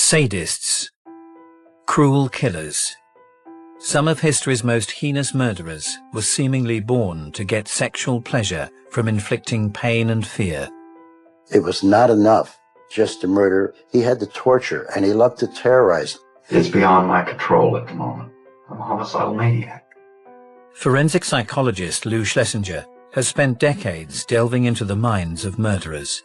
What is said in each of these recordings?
Sadists. Cruel killers. Some of history's most heinous murderers were seemingly born to get sexual pleasure from inflicting pain and fear. It was not enough just to murder. He had to torture, and he loved to terrorize. It's beyond my control at the moment. I'm a homicidal maniac. Forensic psychologist Lou Schlesinger has spent decades delving into the minds of murderers.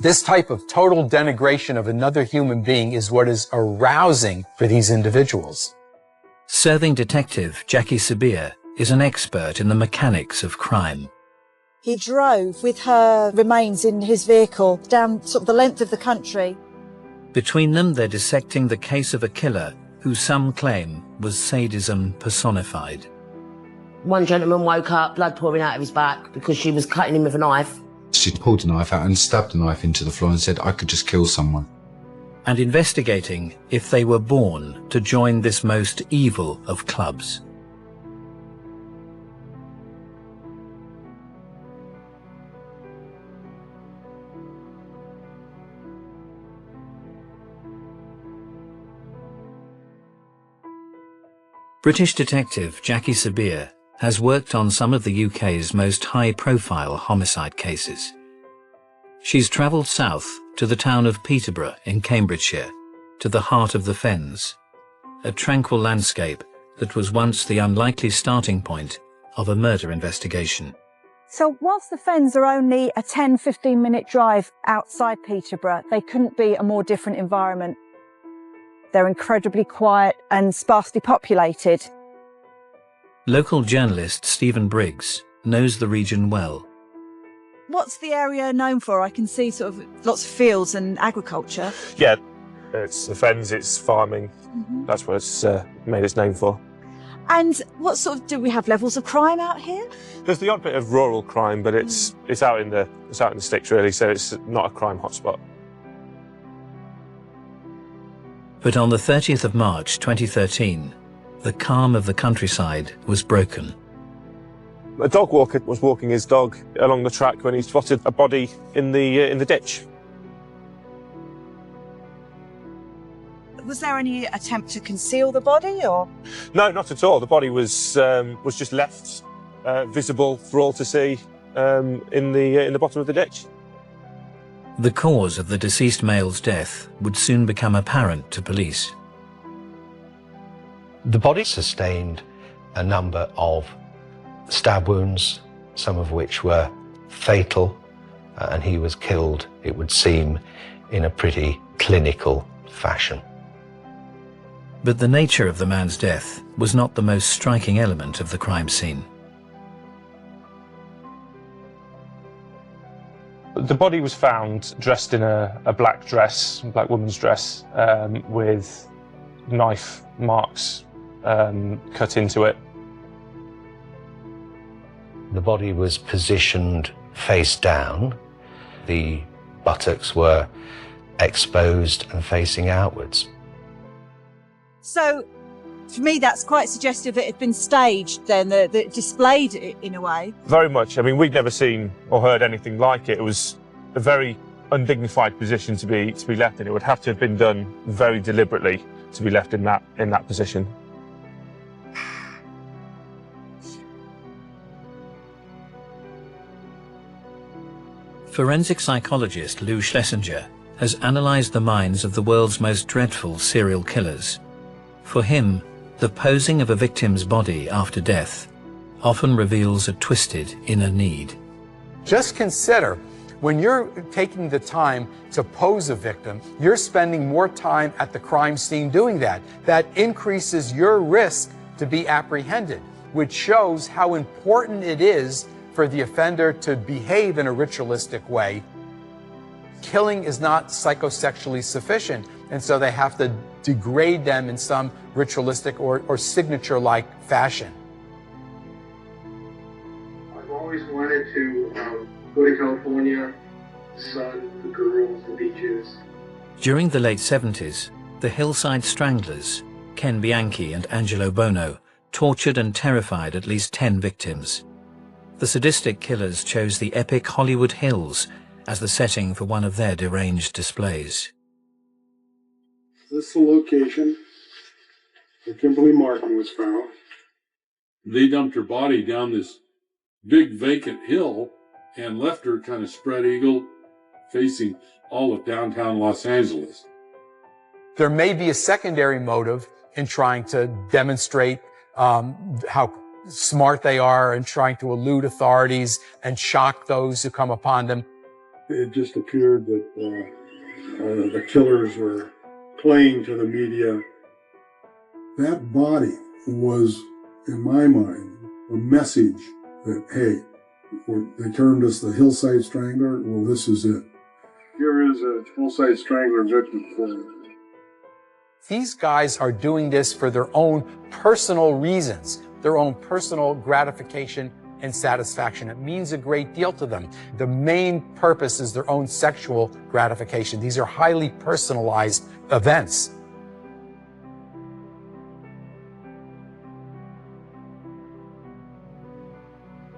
This type of total denigration of another human being is what is arousing for these individuals. Serving detective Jackie Sabir is an expert in the mechanics of crime. He drove with her remains in his vehicle down sort of the length of the country. Between them, they're dissecting the case of a killer who some claim was sadism personified. One gentleman woke up, blood pouring out of his back because she was cutting him with a knife. She pulled a knife out and stabbed the knife into the floor and said, "I could just kill someone." And investigating if they were born to join this most evil of clubs. British detective Jackie Sabir has worked on some of the UK's most high-profile homicide cases. She's travelled south to the town of Peterborough in Cambridgeshire, to the heart of the Fens, a tranquil landscape that was once the unlikely starting point of a murder investigation. So whilst the Fens are only a 10-15 minute drive outside Peterborough, they couldn't be a more different environment. They're incredibly quiet and sparsely populated. Local journalist Stephen Briggs knows the region well. What's the area known for? I can see sort of lots of fields and agriculture. Yeah, it's the Fens, it's farming. That's what it's made its name for. And what sort of, do we have levels of crime out here? There's the odd bit of rural crime, but it's out in the sticks really, so it's not a crime hotspot. But on the 30th of March 2013, the calm of the countryside was broken. A dog walker was walking his dog along the track when he spotted a body in the ditch. Was there any attempt to conceal the body, or? No, not at all. The body was just left visible for all to see in the bottom of the ditch. The cause of the deceased male's death would soon become apparent to police. The body sustained a number of stab wounds, some of which were fatal, and he was killed, it would seem, in a pretty clinical fashion. But the nature of the man's death was not the most striking element of the crime scene. The body was found dressed in a black dress, black woman's dress, with knife marks cut into it. The body was positioned face down. The buttocks were exposed and facing outwards. So, for me, that's quite suggestive that it had been staged then, that it displayed it in a way. Very much. I mean, we'd never seen or heard anything like it. It was a very undignified position to be left in. It would have to have been done very deliberately to be left in that position. Forensic psychologist Lou Schlesinger has analysed the minds of the world's most dreadful serial killers. For him, the posing of a victim's body after death often reveals a twisted inner need. Just consider, when you're taking the time to pose a victim, you're spending more time at the crime scene doing that. That increases your risk to be apprehended, which shows how important it is for the offender to behave in a ritualistic way. Killing is not psychosexually sufficient, and so they have to degrade them in some ritualistic or signature-like fashion. I've always wanted to go to California, the sun, the girls, the beaches. During the late 70s, the Hillside Stranglers, Ken Bianchi and Angelo Bono, tortured and terrified at least 10 victims. The sadistic killers chose the epic Hollywood Hills as the setting for one of their deranged displays. This is the location where Kimberly Martin was found. They dumped her body down this big vacant hill and left her kind of spread eagle facing all of downtown Los Angeles. There may be a secondary motive in trying to demonstrate how smart they are and trying to elude authorities and shock those who come upon them. It just appeared that the killers were playing to the media. That body was, in my mind, a message that, hey, they termed us the hillside strangler. Well, this is it. Here is a hillside strangler victim. These guys are doing this for their own personal reasons, their own personal gratification and satisfaction. It means a great deal to them. The main purpose is their own sexual gratification. These are highly personalized events.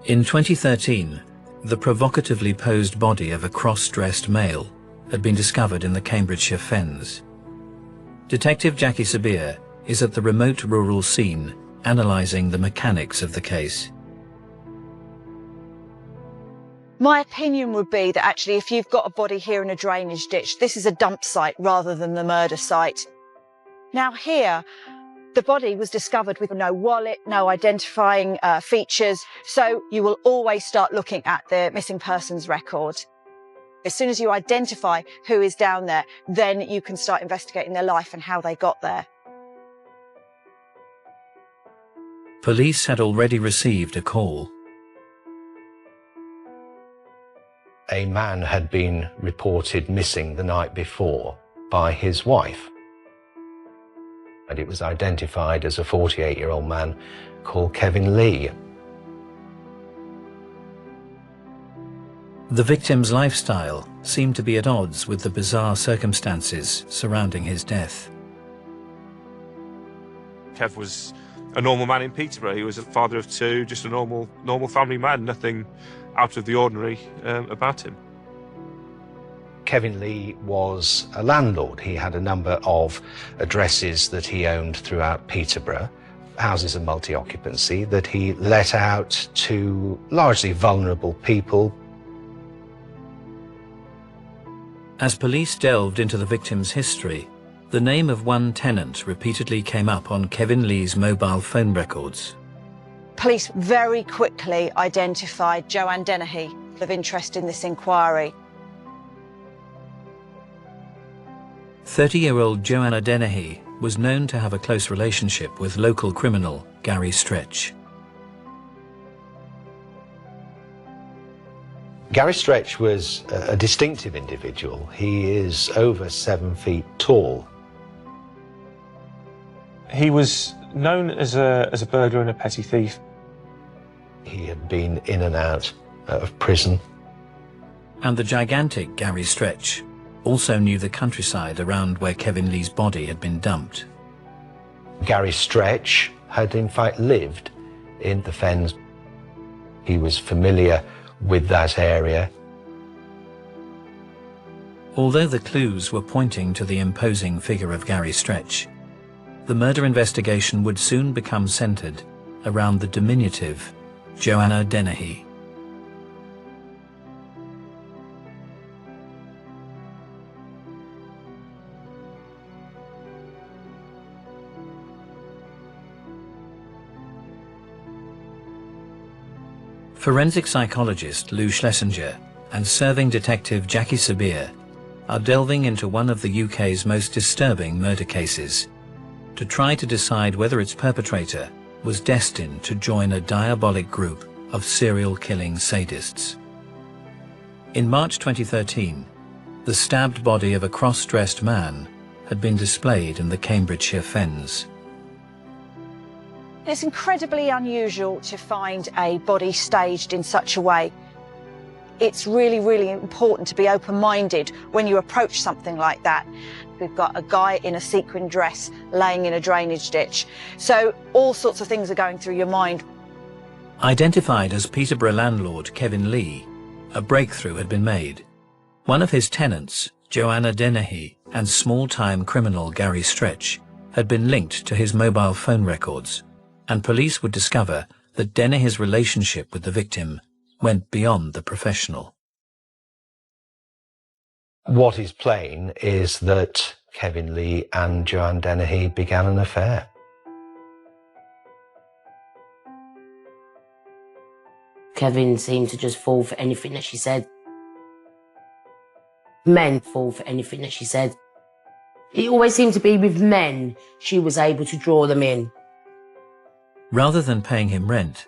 In 2013, the provocatively posed body of a cross-dressed male had been discovered in the Cambridgeshire Fens. Detective Jackie Sabir is at the remote rural scene, analysing the mechanics of the case. My opinion would be that actually if you've got a body here in a drainage ditch, this is a dump site rather than the murder site. Now here, the body was discovered with no wallet, no identifying features, so you will always start looking at the missing persons record. As soon as you identify who is down there, then you can start investigating their life and how they got there. Police had already received a call. A man had been reported missing the night before by his wife. And it was identified as a 48-year-old man called Kevin Lee. The victim's lifestyle seemed to be at odds with the bizarre circumstances surrounding his death. Kev was a normal man in Peterborough. He was a father of two, just a normal family man, nothing out of the ordinary about him. Kevin Lee was a landlord. He had a number of addresses that he owned throughout Peterborough, houses of multi-occupancy that he let out to largely vulnerable people. As police delved into the victim's history, the name of one tenant repeatedly came up on Kevin Lee's mobile phone records. Police very quickly identified Joanna Dennehy of interest in this inquiry. 30-year-old Joanna Dennehy was known to have a close relationship with local criminal Gary Stretch. Gary Stretch was a distinctive individual. He is over 7 feet tall. He was known as a burglar and a petty thief. He had been in and out of prison. And the gigantic Gary Stretch also knew the countryside around where Kevin Lee's body had been dumped. Gary Stretch had in fact lived in the Fens. He was familiar with that area. Although the clues were pointing to the imposing figure of Gary Stretch, the murder investigation would soon become centered around the diminutive Joanna Dennehy. Forensic psychologist Lou Schlesinger and serving detective Jackie Sabir are delving into one of the UK's most disturbing murder cases to try to decide whether its perpetrator was destined to join a diabolic group of serial killing sadists. In March 2013, the stabbed body of a cross-dressed man had been displayed in the Cambridgeshire Fens. It's incredibly unusual to find a body staged in such a way. It's really, really important to be open-minded when you approach something like that. We've got a guy in a sequin dress laying in a drainage ditch. So all sorts of things are going through your mind. Identified as Peterborough landlord Kevin Lee, a breakthrough had been made. One of his tenants, Joanna Dennehy, and small-time criminal Gary Stretch had been linked to his mobile phone records, and police would discover that Dennehy's relationship with the victim went beyond the professional. What is plain is that Kevin Lee and Joanna Dennehy began an affair. Kevin seemed to just fall for anything that she said. Men fall for anything that she said. It always seemed to be with men she was able to draw them in. Rather than paying him rent,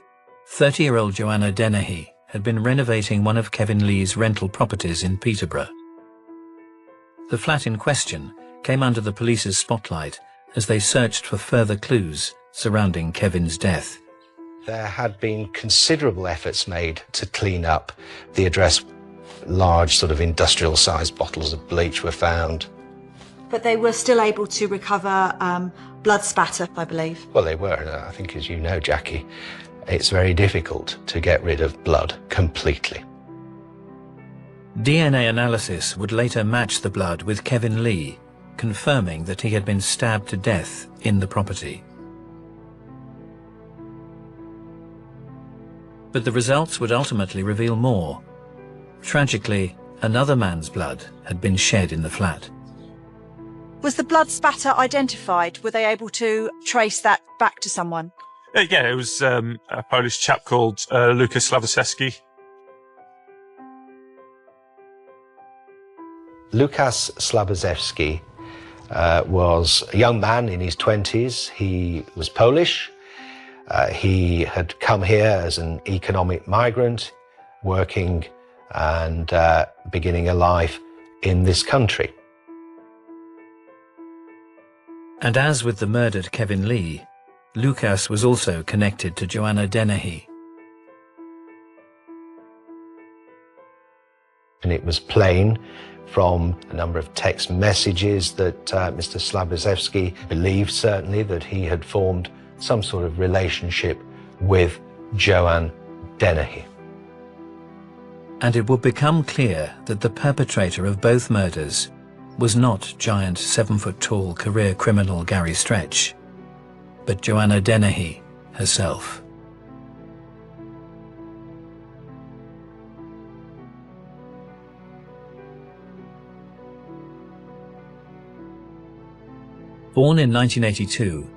30-year-old Joanna Dennehy had been renovating one of Kevin Lee's rental properties in Peterborough. The flat in question came under the police's spotlight as they searched for further clues surrounding Kevin's death. There had been considerable efforts made to clean up the address. Large sort of industrial-sized bottles of bleach were found. But they were still able to recover blood spatter, I believe. Well, they were. I think, as you know, Jackie, it's very difficult to get rid of blood completely. DNA analysis would later match the blood with Kevin Lee, confirming that he had been stabbed to death in the property. But the results would ultimately reveal more. Tragically, another man's blood had been shed in the flat. Was the blood spatter identified? Were they able to trace that back to someone? Yeah, it was a Polish chap called Lukas Slavosewski. Lukas Slavosewski was a young man in his 20s. He was Polish. He had come here as an economic migrant, working and beginning a life in this country. And as with the murdered Kevin Lee, Lukas was also connected to Joanna Dennehy. And it was plain from a number of text messages that Mr. Slavosewski believed certainly that he had formed some sort of relationship with Joanna Dennehy. And it would become clear that the perpetrator of both murders was not giant 7-foot-tall career criminal Gary Stretch, but Joanna Dennehy herself. Born in 1982,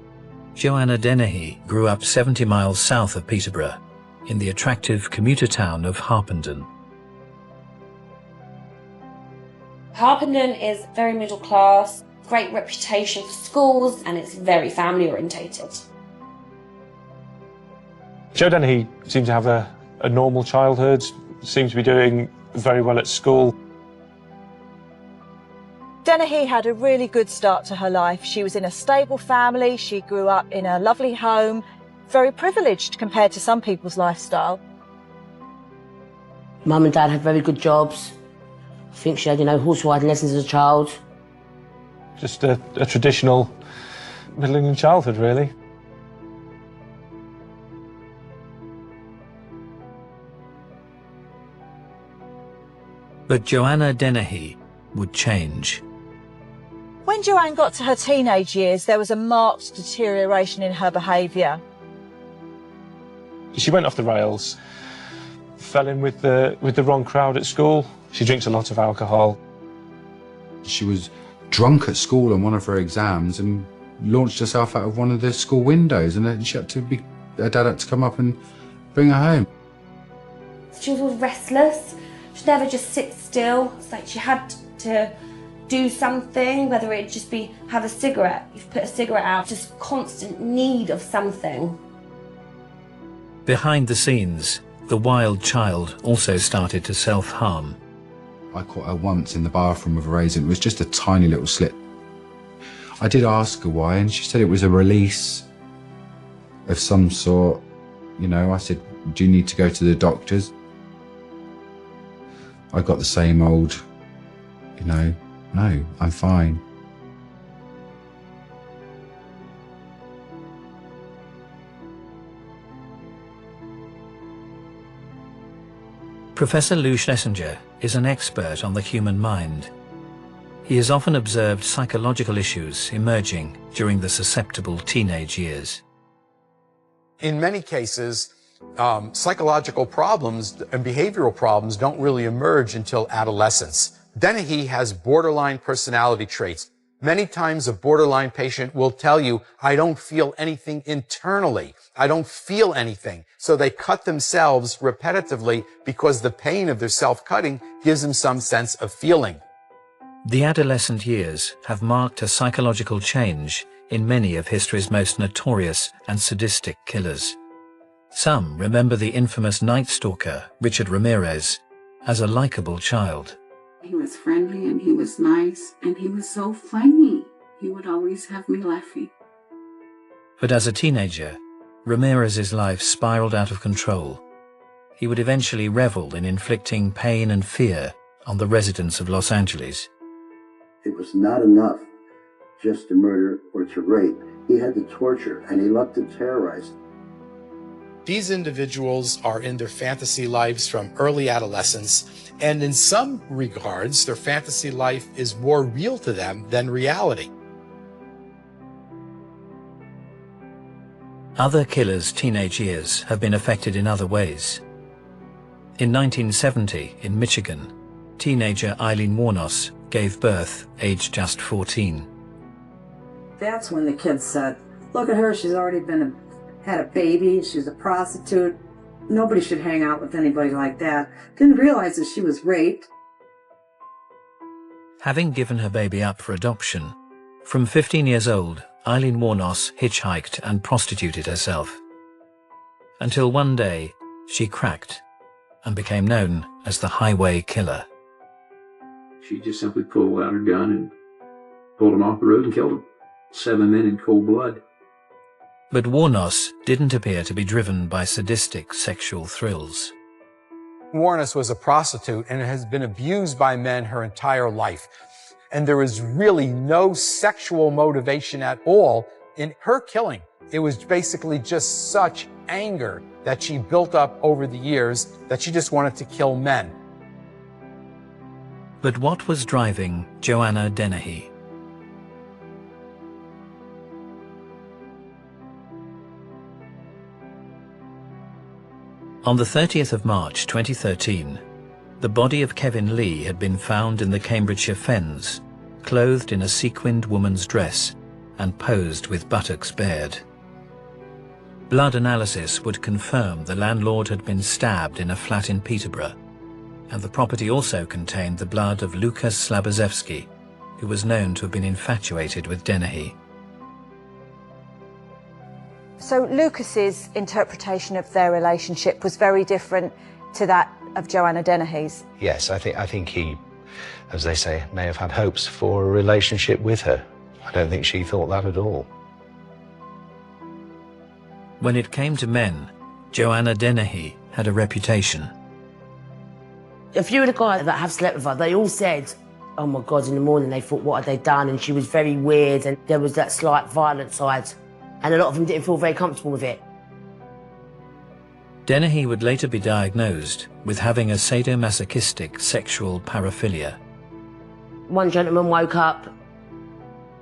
Joanna Dennehy grew up 70 miles south of Peterborough, in the attractive commuter town of Harpenden. Harpenden is very middle class, great reputation for schools, and it's very family orientated. Jo Dennehy seemed to have a normal childhood, seemed to be doing very well at school. Dennehy had a really good start to her life. She was in a stable family, she grew up in a lovely home, very privileged compared to some people's lifestyle. Mum and Dad had very good jobs. I think she had, horse riding lessons as a child. Just a traditional Middle England childhood, really. But Joanna Dennehy would change. When Joanne got to her teenage years, there was a marked deterioration in her behaviour. She went off the rails, fell in with the wrong crowd at school. She drinks a lot of alcohol. She was drunk at school on one of her exams and launched herself out of one of the school windows, and then her dad had to come up and bring her home. She was always restless. She'd never just sit still. It's like she had to do something, whether it just be have a cigarette. You've put a cigarette out, just constant need of something. Behind the scenes, the wild child also started to self-harm. I caught her once in the bathroom with a razor. It was just a tiny little slit. I did ask her why, and she said it was a release of some sort. I said, do you need to go to the doctors? I got the same old, no, I'm fine. Professor Lou Schlesinger is an expert on the human mind. He has often observed psychological issues emerging during the susceptible teenage years. In many cases, psychological problems and behavioral problems don't really emerge until adolescence. Dennehy has borderline personality traits. Many times a borderline patient will tell you, I don't feel anything internally. I don't feel anything. So they cut themselves repetitively because the pain of their self-cutting gives them some sense of feeling. The adolescent years have marked a psychological change in many of history's most notorious and sadistic killers. Some remember the infamous Night Stalker, Richard Ramirez, as a likable child. He was friendly and he was nice and he was so funny. He would always have me laughing. But as a teenager, Ramirez's life spiraled out of control. He would eventually revel in inflicting pain and fear on the residents of Los Angeles. It was not enough just to murder or to rape. He had to torture, and he loved to terrorize. These individuals are in their fantasy lives from early adolescence, and in some regards, their fantasy life is more real to them than reality. Other killers' teenage years have been affected in other ways. In 1970, in Michigan, teenager Eileen Wuornos gave birth, aged just 14. That's when the kids said, look at her, she's already had a baby, she's a prostitute. Nobody should hang out with anybody like that. Didn't realize that she was raped. Having given her baby up for adoption, from 15 years old, Eileen Wuornos hitchhiked and prostituted herself. Until one day, she cracked and became known as the Highway Killer. She just simply pulled out her gun and pulled him off the road and killed him. 7 men in cold blood. But Wuornos didn't appear to be driven by sadistic sexual thrills. Wuornos was a prostitute and has been abused by men her entire life. And there is really no sexual motivation at all in her killing. It was basically just such anger that she built up over the years that she just wanted to kill men. But what was driving Joanna Dennehy? On the 30th of March 2013, the body of Kevin Lee had been found in the Cambridgeshire Fens, clothed in a sequined woman's dress and posed with buttocks bared. Blood analysis would confirm the landlord had been stabbed in a flat in Peterborough, and the property also contained the blood of Lucas Slabozewski, who was known to have been infatuated with Dennehy. So Lucas's interpretation of their relationship was very different to that of Joanna Dennehy's. Yes, I think he, as they say, may have had hopes for a relationship with her. I don't think she thought that at all. When it came to men, Joanna Dennehy had a reputation. A few of the guys that have slept with her, they all said, oh my God, in the morning they thought, what had they done? And she was very weird and there was that slight violent side. And a lot of them didn't feel very comfortable with it. Dennehy would later be diagnosed with having a sadomasochistic sexual paraphilia. One gentleman woke up,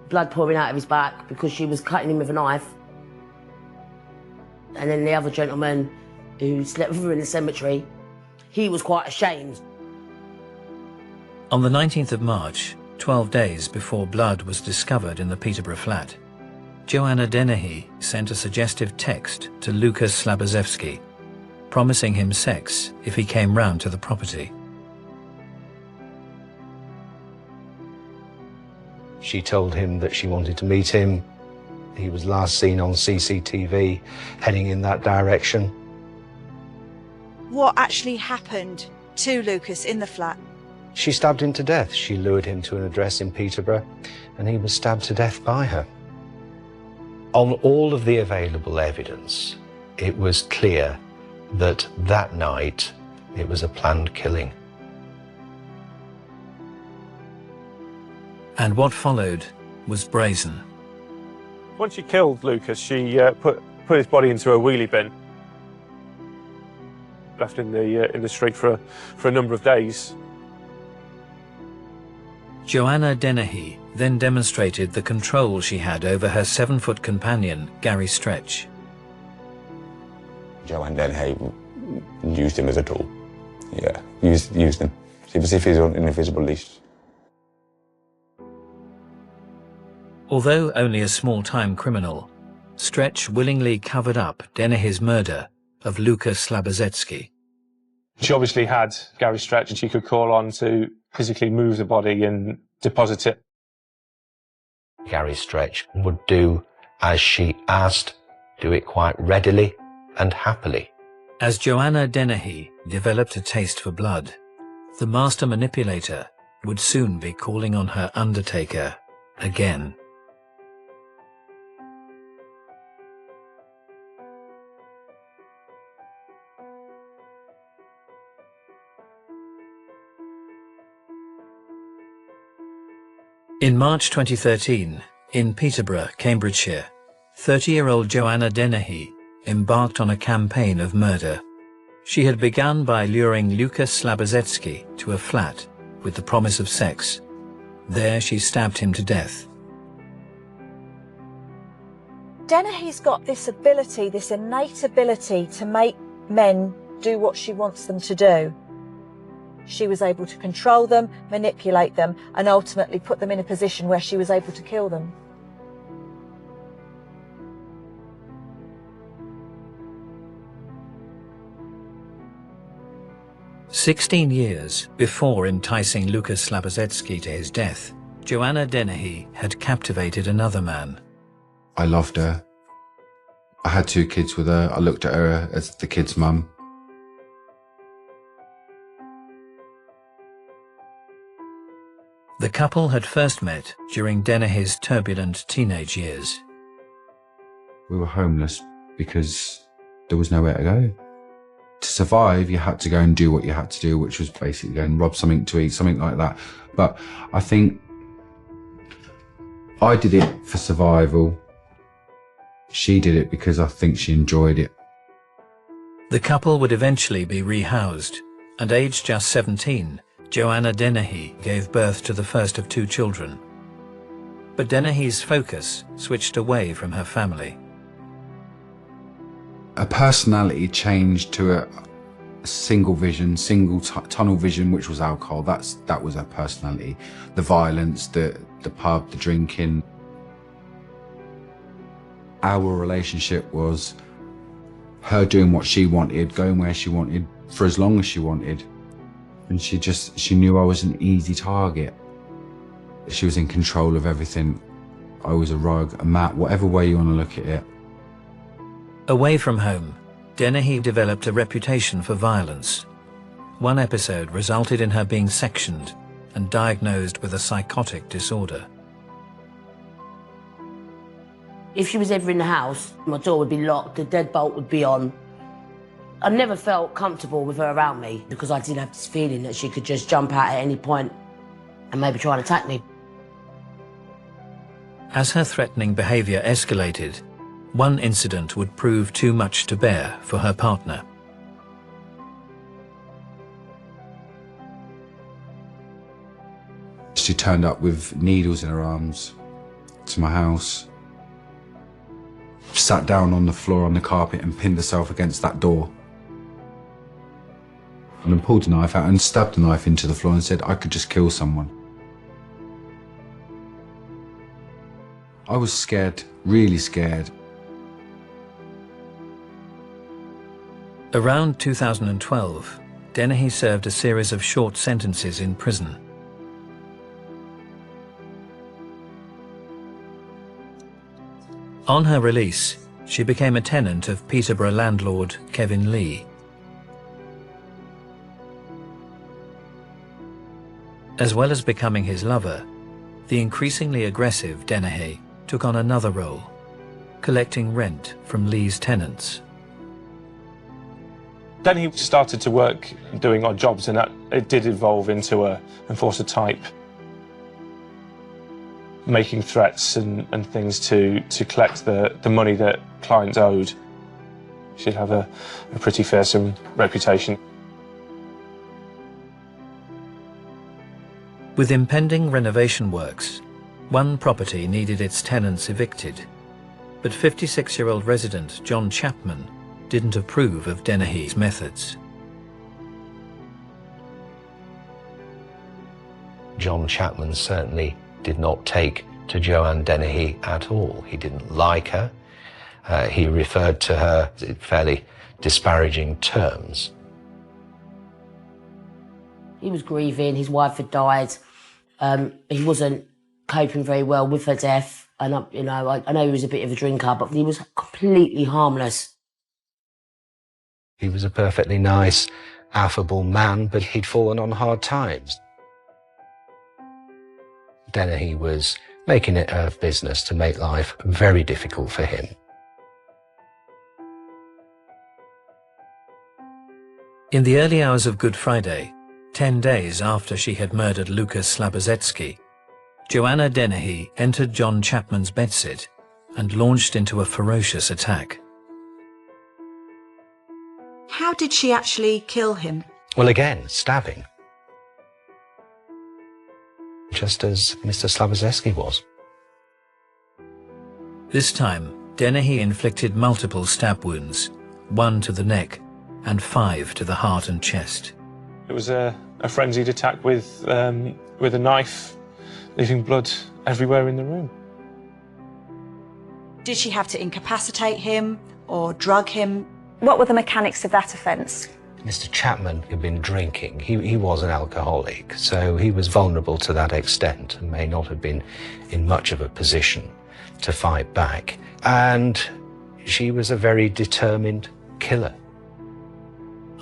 blood pouring out of his back because she was cutting him with a knife. And then the other gentleman who slept with her in the cemetery, he was quite ashamed. On the 19th of March, 12 days before blood was discovered in the Peterborough flat, Joanna Dennehy sent a suggestive text to Lucas Slabozewski, promising him sex if he came round to the property. She told him that she wanted to meet him. He was last seen on CCTV heading in that direction. What actually happened to Lucas in the flat? She stabbed him to death. She lured him to an address in Peterborough and he was stabbed to death by her. On all of the available evidence, it was clear that that night it was a planned killing. And what followed was brazen. Once she killed Lucas, she put his body into a wheelie bin, left in the street for a number of days. Joanna Dennehy then demonstrated the control she had over her 7-foot companion, Gary Stretch. Joanna Dennehy used him as a tool. Yeah, used him. It was as if he was an invisible leash. Although only a small-time criminal, Stretch willingly covered up Dennehy's murder of Luka Slabozetsky. She obviously had Gary Stretch and she could call on to physically move the body and deposit it. Gary Stretch would do as she asked, do it quite readily and happily. As Joanna Dennehy developed a taste for blood, the master manipulator would soon be calling on her undertaker again. In March 2013, in Peterborough, Cambridgeshire, 30-year-old Joanna Dennehy embarked on a campaign of murder. She had begun by luring Luka Slabozetsky to a flat with the promise of sex. There she stabbed him to death. Dennehy's got this ability, this innate ability to make men do what she wants them to do. She was able to control them, manipulate them, and ultimately put them in a position where she was able to kill them. "16 years before enticing Luka Slabozetsky to his death, Joanna Dennehy had captivated another man. I loved her. I had 2 kids with her. I looked at her as the kid's mum. The couple had first met during Dennehy's turbulent teenage years. We were homeless because there was nowhere to go. To survive, you had to go and do what you had to do, which was basically go and rob something to eat, something like that. But I think I did it for survival. She did it because I think she enjoyed it. The couple would eventually be rehoused, and aged just 17, Joanna Dennehy gave birth to the first of 2 children. But Dennehy's focus switched away from her family. Her personality changed to a single vision, tunnel vision, which was alcohol. That was her personality. The violence, the pub, the drinking. Our relationship was her doing what she wanted, going where she wanted, for as long as she wanted. And she knew I was an easy target. She was in control of everything. I was a rug, a mat, whatever way you want to look at it. Away from home, Dennehy developed a reputation for violence. One episode resulted in her being sectioned and diagnosed with a psychotic disorder. If she was ever in the house, my door would be locked, the deadbolt would be on. I never felt comfortable with her around me because I did have this feeling that she could just jump out at any point and maybe try and attack me. As her threatening behaviour escalated, one incident would prove too much to bear for her partner. She turned up with needles in her arms to my house, sat down on the floor on the carpet and pinned herself against that door. And then pulled a knife out and stabbed the knife into the floor and said I could just kill someone. I was scared, really scared. Around 2012, Dennehy served a series of short sentences in prison. On her release, she became a tenant of Peterborough landlord Kevin Lee. As well as becoming his lover, the increasingly aggressive Dennehy took on another role, collecting rent from Lee's tenants. Dennehy started to work doing odd jobs, and that it did evolve into a enforcer type, making threats and things to collect the money that clients owed. She'd have a pretty fearsome reputation. With impending renovation works, one property needed its tenants evicted, but 56-year-old resident John Chapman didn't approve of Dennehy's methods. John Chapman certainly did not take to Joanna Dennehy at all. He didn't like her. He referred to her in fairly disparaging terms. He was grieving, his wife had died. He wasn't coping very well with her death. And, I know he was a bit of a drinker, but he was completely harmless. He was a perfectly nice, affable man, but he'd fallen on hard times. Dennehy was making it her business to make life very difficult for him. In the early hours of Good Friday, 10 days after she had murdered Lucas Slabozetsky, Joanna Dennehy entered John Chapman's bedsit and launched into a ferocious attack. How did she actually kill him? Well, again, stabbing. Just as Mr. Slabozetsky was. This time, Dennehy inflicted multiple stab wounds, 1 to the neck and 5 to the heart and chest. It was a frenzied attack with a knife, leaving blood everywhere in the room. Did she have to incapacitate him or drug him? What were the mechanics of that offence? Mr. Chapman had been drinking. He was an alcoholic, so he was vulnerable to that extent and may not have been in much of a position to fight back. And she was a very determined killer.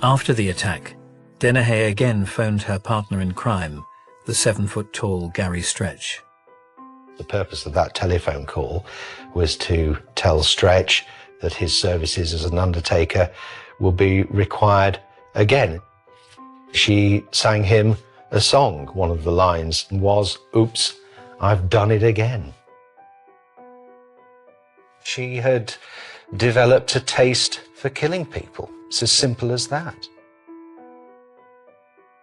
After the attack, Dennehy again phoned her partner in crime, the 7-foot-tall Gary Stretch. The purpose of that telephone call was to tell Stretch that his services as an undertaker would be required again. She sang him a song. One of the lines was, "Oops, I've done it again." She had developed a taste for killing people. It's as simple as that.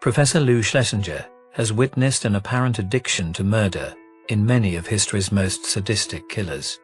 Professor Lou Schlesinger has witnessed an apparent addiction to murder in many of history's most sadistic killers.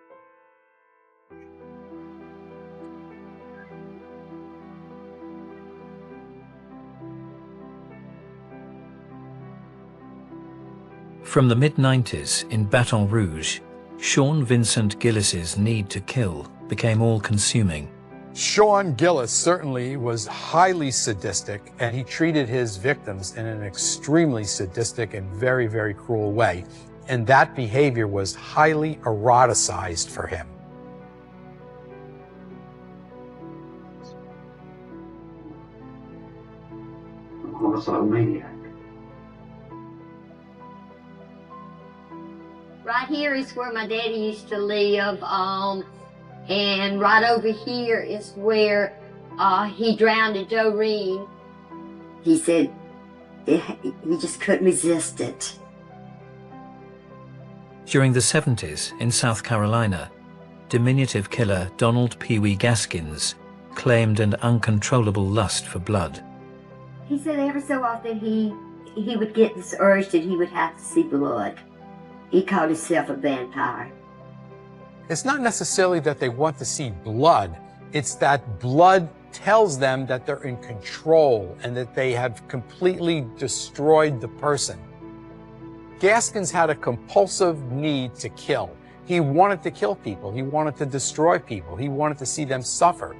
From the mid-90s in Baton Rouge, Sean Vincent Gillis's need to kill became all-consuming. Sean Gillis certainly was highly sadistic, and he treated his victims in an extremely sadistic and very, very cruel way. And that behavior was highly eroticized for him. A homicidal maniac. Right here is where my daddy used to live, and right over here is where he drowned Doreen. He said he just couldn't resist it. During the 70s in South Carolina, diminutive killer Donald Pee Wee Gaskins claimed an uncontrollable lust for blood. He said every so often he would get this urge that he would have to see blood. He called himself a vampire. It's not necessarily that they want to see blood. It's that blood tells them that they're in control and that they have completely destroyed the person. Gaskins had a compulsive need to kill. He wanted to kill people. He wanted to destroy people. He wanted to see them suffer.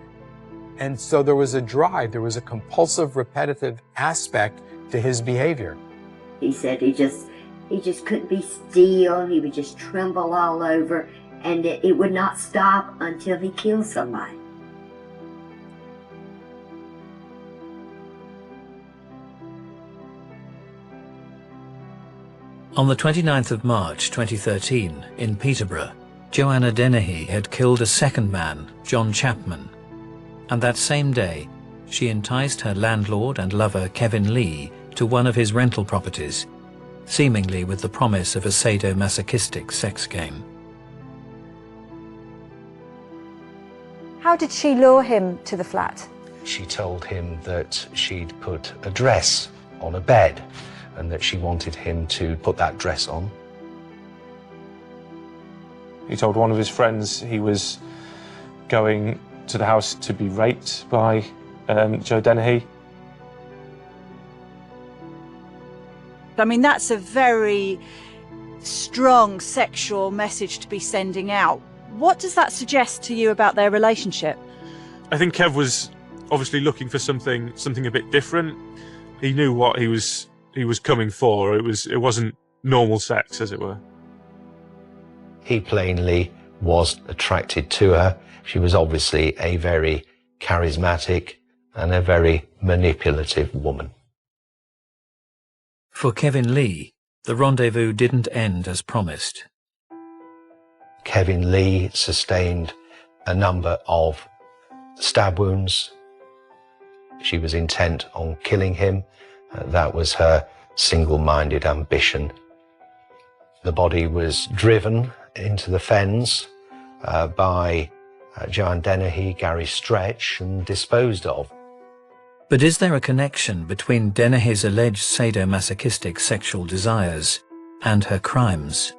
And so there was a drive. There was a compulsive, repetitive aspect to his behavior. He said he just couldn't be still. He would just tremble all over, and it would not stop until he killed somebody. On the 29th of March 2013 in Peterborough, Joanna Dennehy had killed a second man, John Chapman. And that same day, she enticed her landlord and lover Kevin Lee to one of his rental properties, seemingly with the promise of a sadomasochistic sex game. How did she lure him to the flat? She told him that she'd put a dress on a bed and that she wanted him to put that dress on. He told one of his friends he was going to the house to be raped by Joe Dennehy. I mean, that's a very strong sexual message to be sending out. What does that suggest to you about their relationship? I think Kev was obviously looking for something a bit different. He knew what he was coming for. It wasn't normal sex, as it were. He plainly was attracted to her. She was obviously a very charismatic and a very manipulative woman. For Kevin Lee, the rendezvous didn't end as promised. Kevin Lee sustained a number of stab wounds. She was intent on killing him. That was her single-minded ambition. The body was driven into the fens by Joanna Dennehy, Gary Stretch, and disposed of. But is there a connection between Dennehy's alleged sadomasochistic sexual desires and her crimes?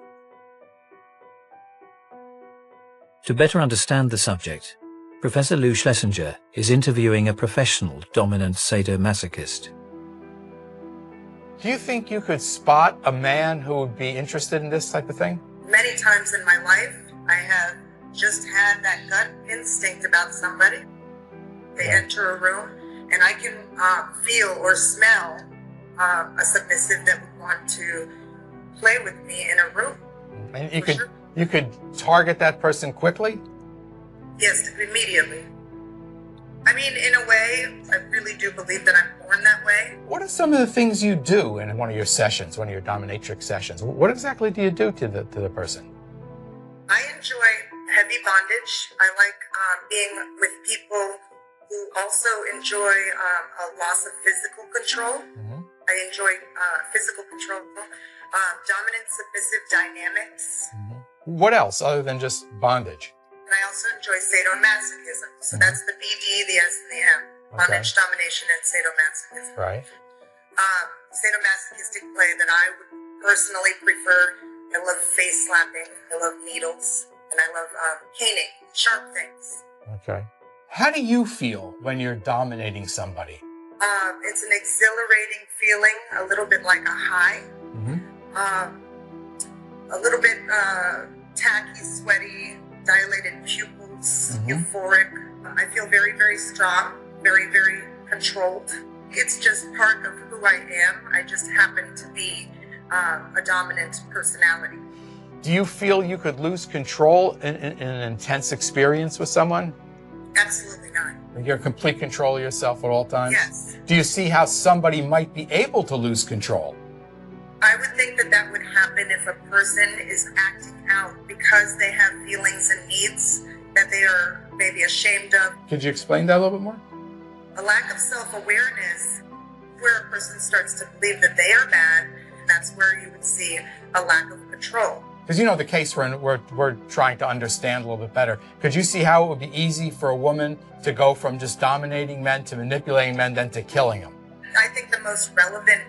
To better understand the subject, Professor Lou Schlesinger is interviewing a professional dominant sadomasochist. Do you think you could spot a man who would be interested in this type of thing? Many times in my life, I have just had that gut instinct about somebody. They enter a room, and I can feel or smell a submissive that would want to play with me in a room. And you could target that person quickly? Yes, immediately. I mean, in a way, I really do believe that I'm born that way. What are some of the things you do in one of your sessions, one of your dominatrix sessions? What exactly do you do to the person? I enjoy heavy bondage. I like being with people who also enjoy a loss of physical control. I enjoy physical control, dominant submissive dynamics. What else other than just bondage? And I also enjoy sadomasochism. So that's the BD, the S, and the M. Bondage, domination, and sadomasochism. Right. Sadomasochistic play that I would personally prefer. I love face slapping. I love needles. And I love caning, sharp things. Okay. How do you feel when you're dominating somebody? It's an exhilarating feeling, a little bit like a high. A little bit tacky, sweaty, dilated pupils, euphoric. I feel very, very strong, very, very controlled. It's just part of who I am. I just happen to be a dominant personality. Do you feel you could lose control in an intense experience with someone? Absolutely not. You're in complete control of yourself at all times? Yes. Do you see how somebody might be able to lose control? I would think that that would happen if a person is acting out because they have feelings and needs that they are maybe ashamed of. Could you explain that a little bit more? A lack of self-awareness, where a person starts to believe that they are bad, that's where you would see a lack of control. Because you know the case we're trying to understand a little bit better. Could you see how it would be easy for a woman to go from just dominating men to manipulating men, then to killing them? I think the most relevant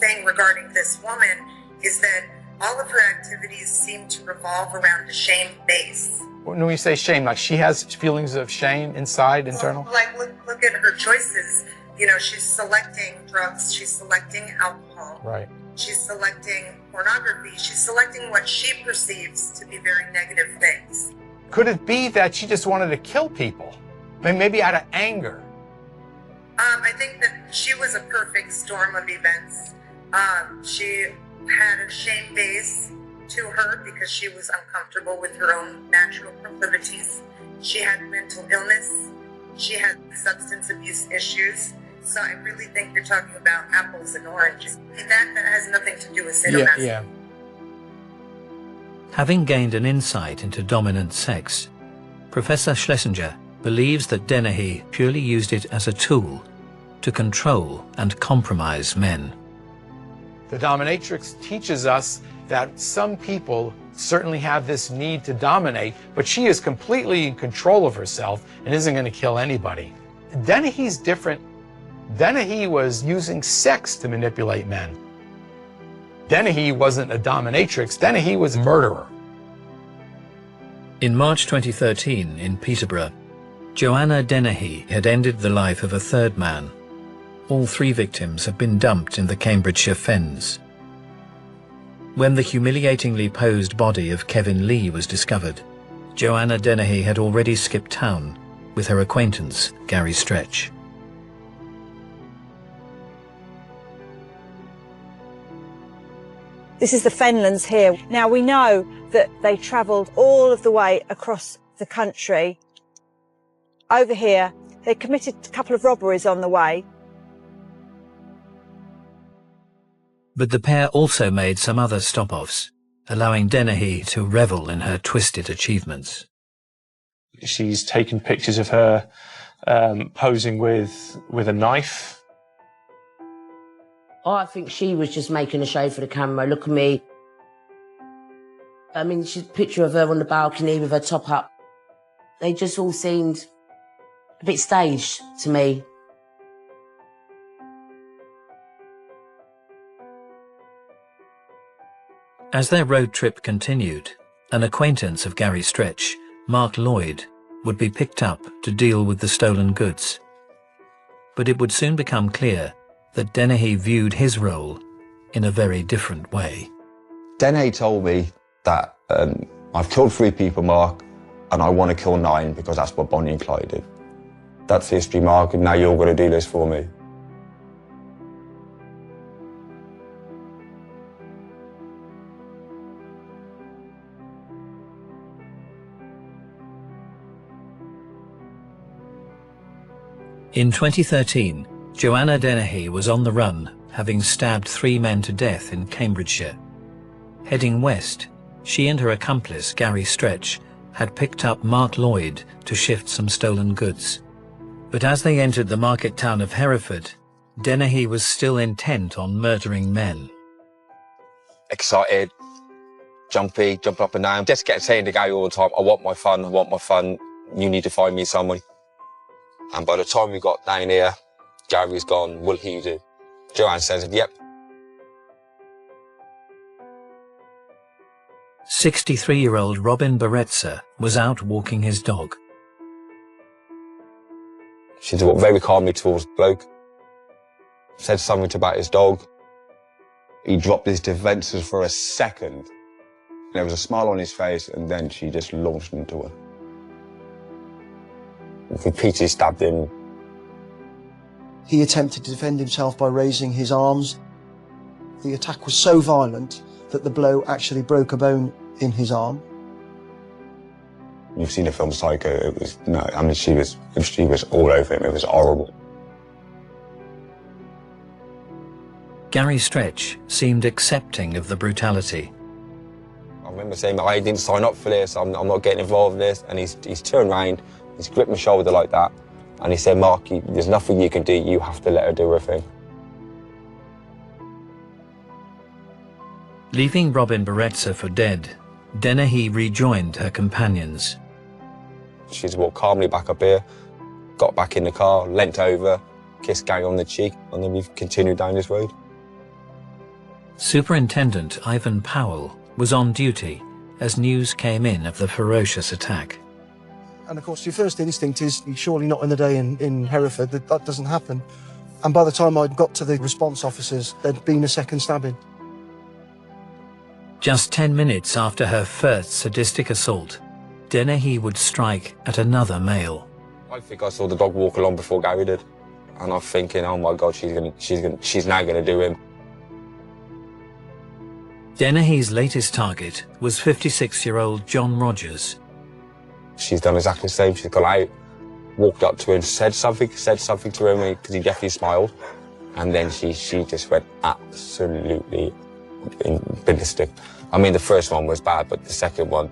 thing regarding this woman is that all of her activities seem to revolve around a shame base. When we say shame, like she has feelings of shame inside, internal? Like, look at her choices. You know, she's selecting drugs, she's selecting alcohol. Right. She's selecting pornography. She's selecting what she perceives to be very negative things. Could it be that she just wanted to kill people? Maybe out of anger? I think that she was a perfect storm of events. She had a shame base to her because she was uncomfortable with her own natural proclivities. She had mental illness. She had substance abuse issues. So I really think you're talking about apples and oranges. That has nothing to do with sadomasochism. Yeah. Having gained an insight into dominant sex, Professor Schlesinger believes that Dennehy purely used it as a tool to control and compromise men. The dominatrix teaches us that some people certainly have this need to dominate, but she is completely in control of herself and isn't going to kill anybody. Dennehy's different Dennehy was using sex to manipulate men. Dennehy wasn't a dominatrix, Dennehy was a murderer. In March 2013, in Peterborough, Joanna Dennehy had ended the life of a third man. All 3 victims had been dumped in the Cambridgeshire Fens. When the humiliatingly posed body of Kevin Lee was discovered, Joanna Dennehy had already skipped town with her acquaintance, Gary Stretch. This is the Fenlands here. Now we know that they travelled all of the way across the country. Over here, they committed a couple of robberies on the way. But the pair also made some other stop-offs, allowing Dennehy to revel in her twisted achievements. She's taken pictures of her posing with a knife. I think she was just making a show for the camera. Look at me. I mean, she's a picture of her on the balcony with her top up. They just all seemed a bit staged to me. As their road trip continued, an acquaintance of Gary Stretch, Mark Lloyd, would be picked up to deal with the stolen goods. But it would soon become clear that Dennehy viewed his role in a very different way. Dennehy told me that I've killed 3 people, Mark, and I want to kill 9 because that's what Bonnie and Clyde did. That's history, Mark, and now you're going to do this for me. In 2013, Joanna Dennehy was on the run, having stabbed 3 men to death in Cambridgeshire. Heading west, she and her accomplice, Gary Stretch, had picked up Mark Lloyd to shift some stolen goods. But as they entered the market town of Hereford, Dennehy was still intent on murdering men. Excited, jumping up and down, just saying to Gary all the time, I want my fun, you need to find me someone. And by the time we got down here, Gary's gone, will he do? Joanne says, yep. 63-year-old Robin Barretza was out walking his dog. She walked very calmly towards the bloke, said something about his dog. He dropped his defences for a second. There was a smile on his face, and then she just launched into her. Repeatedly stabbed him. He attempted to defend himself by raising his arms. The attack was so violent that the blow actually broke a bone in his arm. You've seen the film Psycho, it was, no, I mean, she was all over him, it was horrible. Gary Stretch seemed accepting of the brutality. I remember saying, I didn't sign up for this, I'm not getting involved in this, and he's turned around, he's gripped my shoulder like that, and he said, Mark, there's nothing you can do, you have to let her do her thing. Leaving Robin Barretza for dead, Dennehy rejoined her companions. She's walked calmly back up here, got back in the car, leant over, kissed Gary on the cheek, and then we've continued down this road. Superintendent Ivan Powell was on duty as news came in of the ferocious attack. And of course, your first instinct is, surely not in the day in Hereford, that doesn't happen. And by the time I'd got to the response officers, there'd been a second stabbing. Just 10 minutes after her first sadistic assault, Dennehy would strike at another male. I think I saw the dog walk along before Gary did. And I'm thinking, oh my God, she's now gonna do him. Dennehy's latest target was 56-year-old John Rogers. She's done exactly the same. She's gone out, walked up to him, said something to him because he definitely smiled. And then she just went absolutely ballistic. I mean, the first one was bad, but the second one,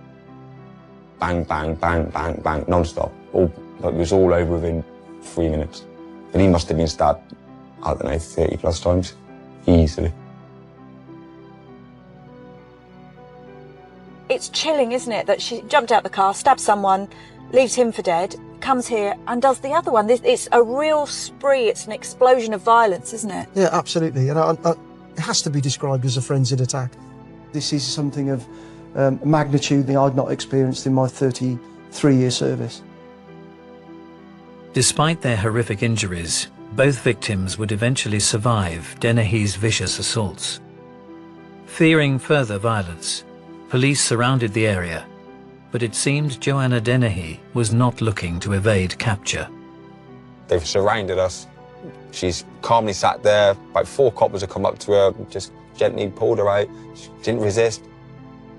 bang, bang, bang, bang, bang, non-stop. It was all over within 3 minutes. And he must have been stabbed, I don't know, 30 plus times, easily. It's chilling, isn't it, that she jumped out the car, stabbed someone, leaves him for dead. comes here and does the other one. It's a real spree. It's an explosion of violence, isn't it? Yeah, absolutely. And it has to be described as a frenzied attack. This is something of magnitude that I'd not experienced in my 33-year service. Despite their horrific injuries, both victims would eventually survive Dennehy's vicious assaults. Fearing further violence, police surrounded the area, but it seemed Joanna Dennehy was not looking to evade capture. They've surrounded us. She's calmly sat there. About 4 coppers have come up to her, just gently pulled her out. She didn't resist.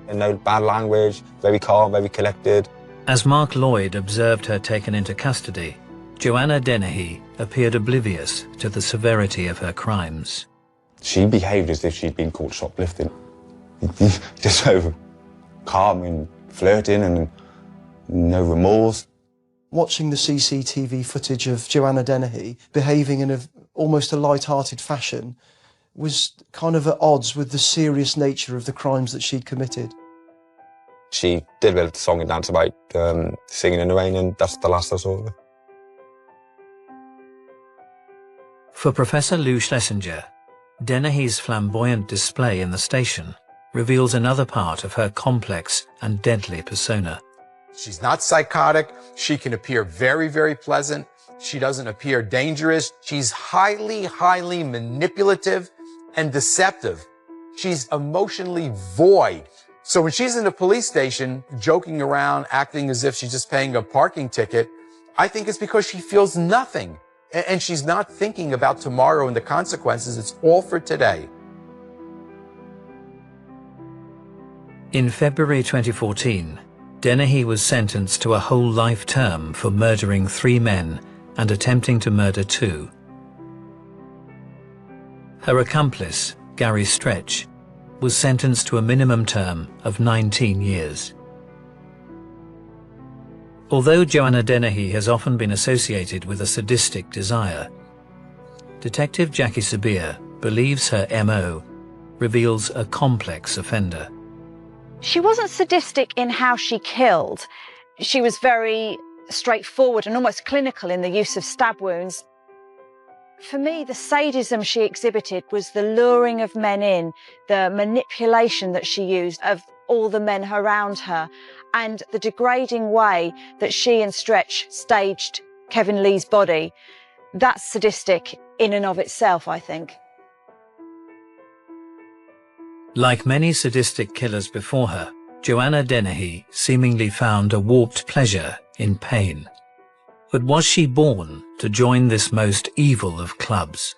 And no bad language, very calm, very collected. As Mark Lloyd observed her taken into custody, Joanna Dennehy appeared oblivious to the severity of her crimes. She behaved as if she'd been caught shoplifting. Just so calm and flirting and no remorse. Watching the CCTV footage of Joanna Dennehy behaving in almost a light-hearted fashion was kind of at odds with the serious nature of the crimes that she'd committed. She did a bit of song and dance about singing in the rain, and that's the last I saw of her. For Professor Lou Schlesinger, Dennehy's flamboyant display in the station reveals another part of her complex and deadly persona. She's not psychotic. She can appear very, very pleasant. She doesn't appear dangerous. She's highly, highly manipulative and deceptive. She's emotionally void. So when she's in the police station, joking around, acting as if she's just paying a parking ticket, I think it's because she feels nothing. And she's not thinking about tomorrow and the consequences. It's all for today. In February 2014, Dennehy was sentenced to a whole life term for murdering 3 men and attempting to murder 2. Her accomplice, Gary Stretch, was sentenced to a minimum term of 19 years. Although Joanna Dennehy has often been associated with a sadistic desire, Detective Jackie Sabir believes her MO reveals a complex offender. She wasn't sadistic in how she killed. She was very straightforward and almost clinical in the use of stab wounds. For me, the sadism she exhibited was the luring of men in, the manipulation that she used of all the men around her, and the degrading way that she and Stretch staged Kevin Lee's body. That's sadistic in and of itself, I think. Like many sadistic killers before her, Joanna Dennehy seemingly found a warped pleasure in pain. But was she born to join this most evil of clubs?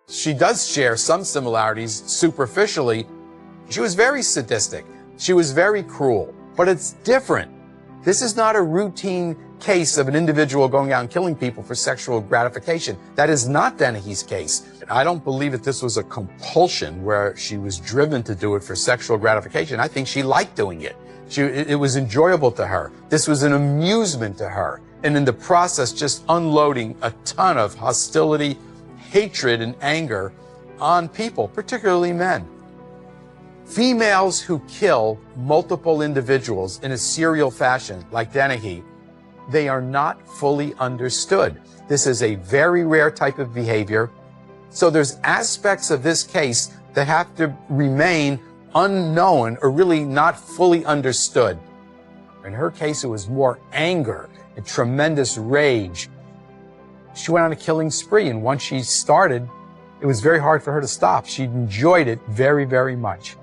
She does share some similarities superficially. She was very sadistic. She was very cruel, but it's different. This is not a routine case of an individual going out and killing people for sexual gratification. That is not Dennehy's case. I don't believe that this was a compulsion where she was driven to do it for sexual gratification. I think she liked doing it. It was enjoyable to her. This was an amusement to her. And in the process, just unloading a ton of hostility, hatred, and anger on people, particularly men. Females who kill multiple individuals in a serial fashion, like Dennehy, they are not fully understood. This is a very rare type of behavior. So there's aspects of this case that have to remain unknown or really not fully understood. In her case, it was more anger and tremendous rage. She went on a killing spree, and once she started, it was very hard for her to stop. She enjoyed it very, very much.